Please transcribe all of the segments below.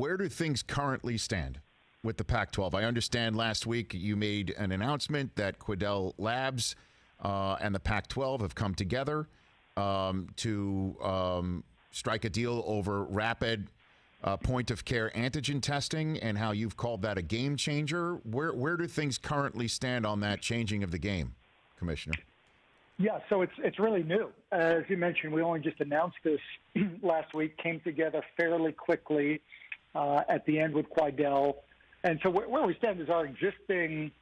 Where do things currently stand with the Pac-12? I understand last week you made an announcement that Quidel Labs and the Pac-12 have come together to strike a deal over rapid point-of-care antigen testing, and how you've called that a game changer. Where do things currently stand on that changing of the game, Commissioner? Yeah, so it's really new. As you mentioned, we only just announced this last week, came together fairly quickly at the end with Quidel. And so where we stand is our existing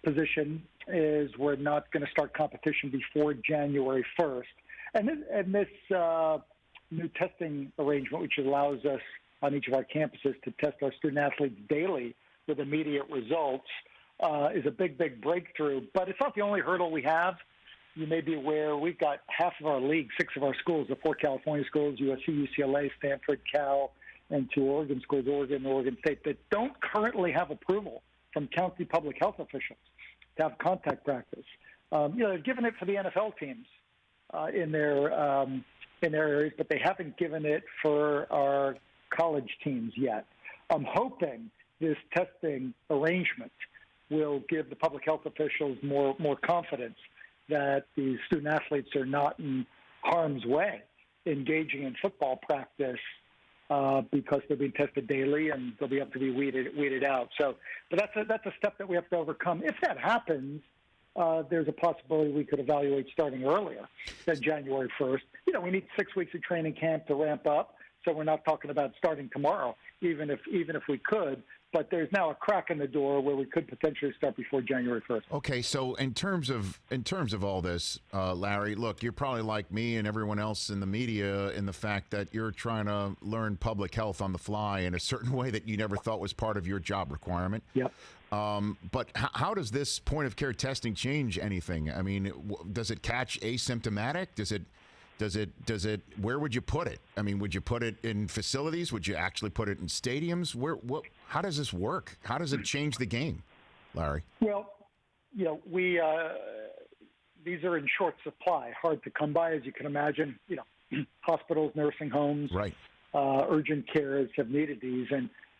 position is we're not going to start competition before January 1st. And this new testing arrangement, which allows us on each of our campuses to test our student-athletes daily with immediate results, is a big, big breakthrough. But it's not the only hurdle we have. You may be aware we've got half of our league, 6 of our schools, the 4 California schools, USC, UCLA, Stanford, Cal, and 2 Oregon schools, Oregon and Oregon State, that don't currently have approval from county public health officials to have contact practice. They've given it for the NFL teams in their areas, but they haven't given it for our college teams yet. I'm hoping this testing arrangement will give the public health officials more confidence that these student athletes are not in harm's way engaging in football practice because they're being tested daily and they'll be able to be weeded out. So, but that's a step that we have to overcome. If that happens, there's a possibility we could evaluate starting earlier than January 1st. We need 6 weeks of training camp to ramp up, so we're not talking about starting tomorrow, even if we could. But there's now a crack in the door where we could potentially start before January 1st. Okay, so in terms of all this, Larry, look, you're probably like me and everyone else in the media in the fact that you're trying to learn public health on the fly in a certain way that you never thought was part of your job requirement. Yep. But how does this point-of-care testing change anything? I mean, does it catch asymptomatic? Does it? Where would you put it? I mean, would you put it in facilities? Would you actually put it in stadiums? How does this work? How does it change the game, Larry? Well, we these are in short supply, hard to come by, as you can imagine. Hospitals, nursing homes, right, urgent cares have needed these,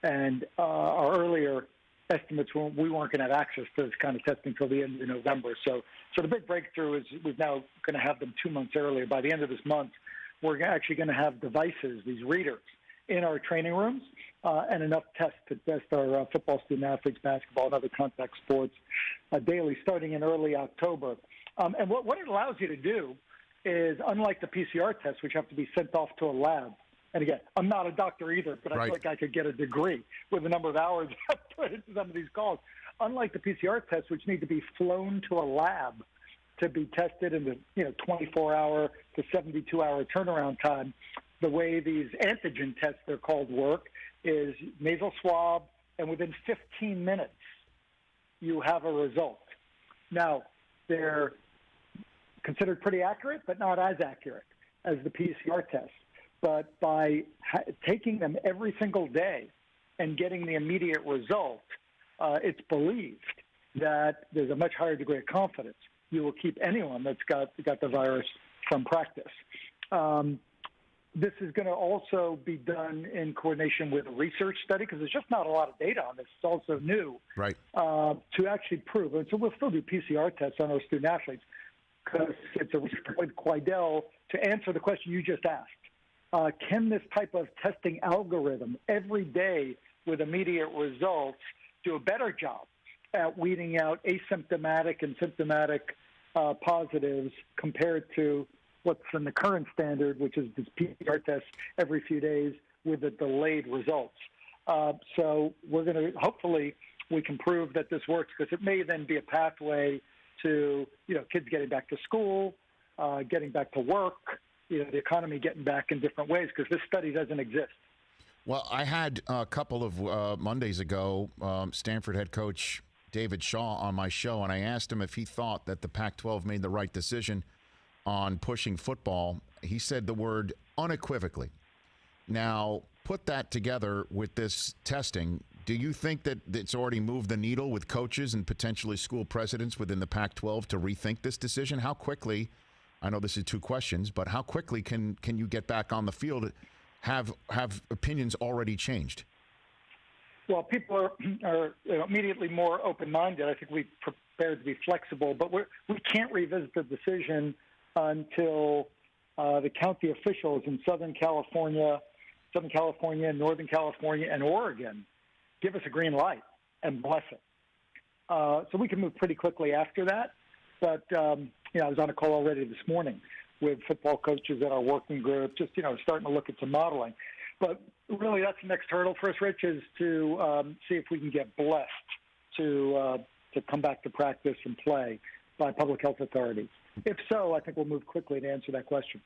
and our earlier estimates we weren't going to have access to this kind of testing until the end of November. So the big breakthrough is we're now going to have them 2 months earlier. By the end of this month, we're actually going to have devices, these readers, in our training rooms and enough tests to test our football student athletes, basketball, and other contact sports daily, starting in early October. And what it allows you to do is, unlike the PCR tests, which have to be sent off to a lab. And again, I'm not a doctor either, but I feel like I could get a degree with the number of hours I put into some of these calls. Unlike the PCR tests, which need to be flown to a lab to be tested in the 24-hour to 72-hour turnaround time, the way these antigen tests, they're called, work is nasal swab, and within 15 minutes, you have a result. Now, they're considered pretty accurate, but not as accurate as the PCR tests. But by taking them every single day and getting the immediate result, it's believed that there's a much higher degree of confidence you will keep anyone that's got the virus from practice. This is going to also be done in coordination with a research study, because there's just not a lot of data on this. It's also new, right? To actually prove. And so we'll still do PCR tests on our student athletes, because it's a research with Quidel to answer the question you just asked. Can this type of testing algorithm every day with immediate results do a better job at weeding out asymptomatic and symptomatic positives compared to what's in the current standard, which is this PCR test every few days with the delayed results? So we're going to, hopefully, we can prove that this works, because it may then be a pathway to, kids getting back to school, getting back to work, the economy getting back in different ways, because this study doesn't exist. Well, I had a couple of Mondays ago, Stanford head coach David Shaw on my show, and I asked him if he thought that the Pac-12 made the right decision on pushing football. He said the word unequivocally. Now, put that together with this testing. Do you think that it's already moved the needle with coaches and potentially school presidents within the Pac-12 to rethink this decision? How quickly, I know this is 2 questions, but how quickly can you get back on the field have opinions already changed? Well, people are immediately more open-minded. I think we're prepared to be flexible, but we can't revisit the decision until the county officials in Southern California, Northern California, and Oregon give us a green light and bless it. So we can move pretty quickly after that. But, I was on a call already this morning with football coaches at our working group, just, starting to look at some modeling. But really, that's the next hurdle for us, Rich, is to see if we can get blessed to come back to practice and play by public health authorities. If so, I think we'll move quickly to answer that question.